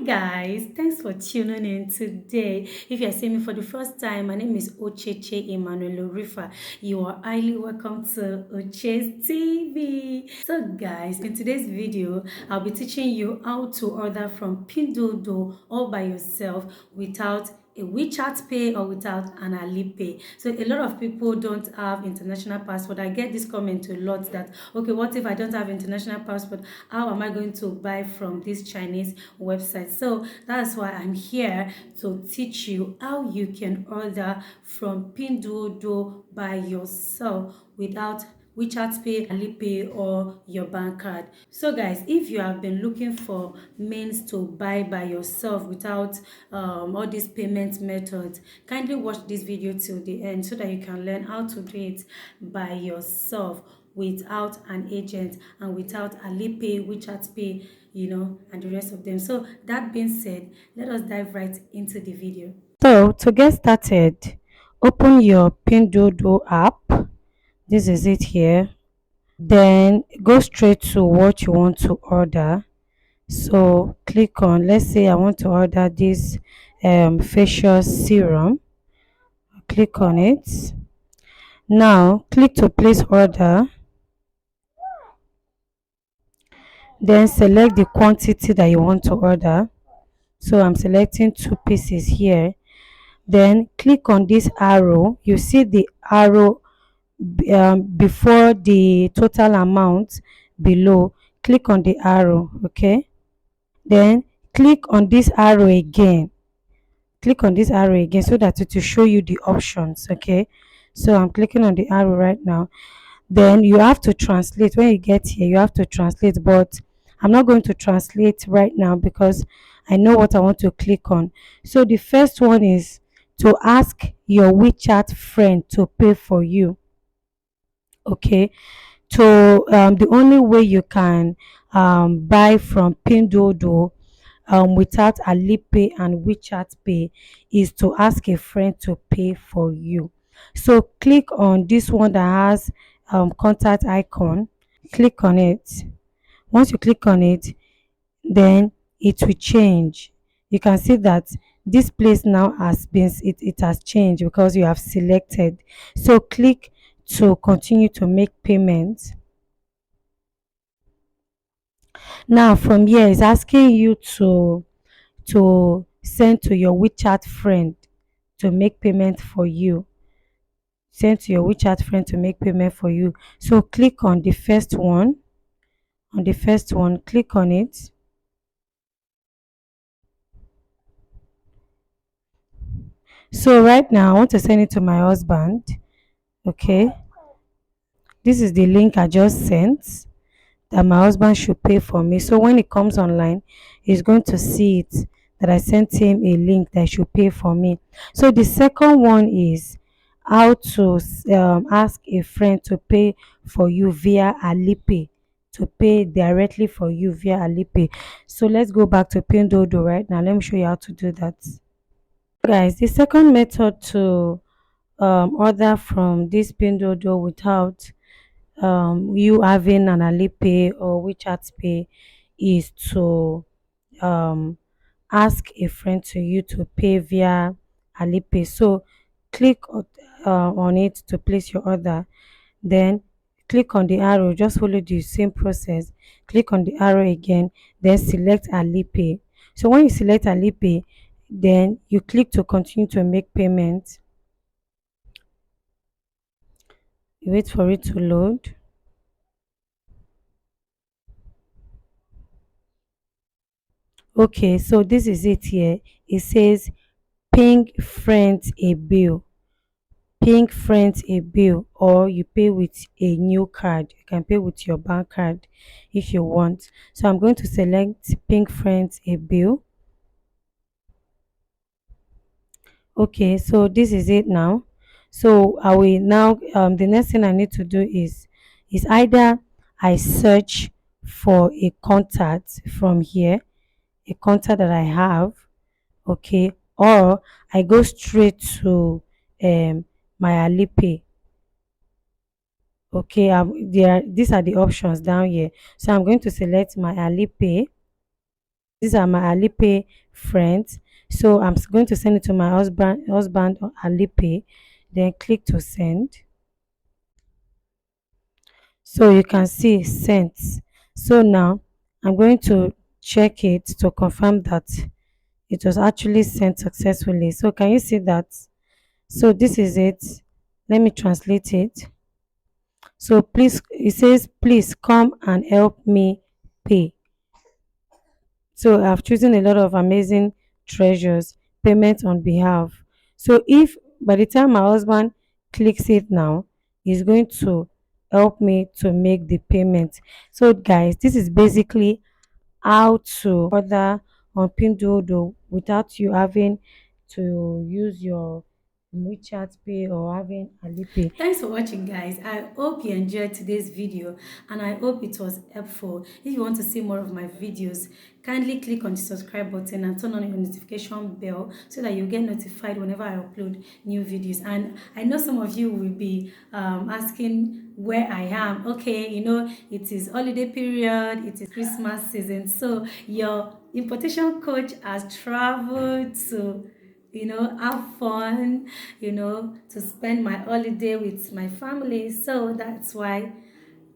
Guys, thanks for tuning in today. If you are seeing me for the first time, my name is Ocheche Emmanuel Orifa. You are highly welcome to Oche's TV. So guys, in today's video, I'll be teaching you how to order from Pinduoduo all by yourself without a WeChat Pay or without an Alipay. So a lot of people don't have international passport. I get this comment a lot that, okay, what if I don't have international passport? How am I going to buy from this Chinese website? So that's why I'm here to teach you how you can order from Pinduoduo by yourself without WeChat Pay, Alipay, or your bank card. So guys, if you have been looking for means to buy by yourself without all these payment methods, kindly watch this video till the end so that you can learn how to do it by yourself without an agent and without Alipay, WeChat Pay, and the rest of them. So that being said, let us dive right into the video. So to get started, open your Pinduoduo app. This is it here. Then go straight to what you want to order. So click on, let's say I want to order this facial serum. Click on it. Now click to place order. Then select the quantity that you want to order. So I'm selecting 2 pieces here. Then click on this arrow. You see the arrow before the total amount below. Click on the arrow, okay? Then click on this arrow again. Click on this arrow again so that it will show you the options, okay? So I'm clicking on the arrow right now. Then you have to translate. When you get here, you have to translate, but I'm not going to translate right now because I know what I want to click on. So the first one is to ask your WeChat friend to pay for you, okay? So the only way you can buy from Pinduoduo without Alipay and WeChat Pay is to ask a friend to pay for you. So click on this one that has contact icon. Click on it. Once you click on it, then it will change. You can see that this place now has been it has changed because you have selected. So click to continue to make payments. Now from here it's asking you to send to your WeChat friend to make payment for you. Send to your WeChat friend to make payment for you. So click on the first one. On the first one, click on it. So right now I want to send it to my husband. Okay. This is the link I just sent that my husband should pay for me. So when it comes online, he's going to see it that I sent him a link that he should pay for me. So the second one is how to ask a friend to pay for you via Alipay, to pay directly for you via Alipay. So let's go back to Pinduoduo right now. Let me show you how to do that. Guys, the second method to order from this Pinduoduo without you having an Alipay or WeChat Pay is to um, ask a friend to you to pay via Alipay. So click on it to place your order. Then click on the arrow. Just follow the same process. Click on the arrow again. Then select Alipay. So when you select Alipay, then you click to continue to make payment. You wait for it to load. Okay, so this is it here. It says ping friends a bill. Ping friends a bill, or you pay with a new card. You can pay with your bank card if you want. So I'm going to select ping friends a bill. Okay, so this is it now. So I will now the next thing I need to do is either I search for a contact from here, a contact that I have, okay, or I go straight to my Alipay. Okay, these are the options down here. So I'm going to select my Alipay. These are my Alipay friends. So I'm going to send it to my husband on Alipay. Then click to send. So you can see sent. So now I'm going to check it to confirm that it was actually sent successfully. So can you see that? So this is it. Let me translate it. So please, it says, please come and help me pay. So I've chosen a lot of amazing treasures, payment on behalf. So if by the time my husband clicks it now, he's going to help me to make the payment. So guys, this is basically how to order on Pinduoduo without you having to use your WeChat Pay or having Alipay. Thanks for watching, guys. I hope you enjoyed today's video and I hope it was helpful. If you want to see more of my videos, kindly click on the subscribe button and turn on your notification bell so that you get notified whenever I upload new videos. And I know some of you will be asking where I am. Okay, you know, it is holiday period, it is Christmas season, so your importation coach has traveled to, you know, have fun, you know, to spend my holiday with my family. So that's why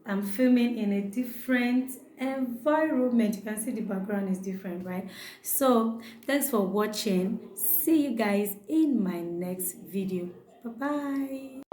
I'm filming in a different environment. You can see the background is different, right? So thanks for watching. See you guys in my next video. Bye bye.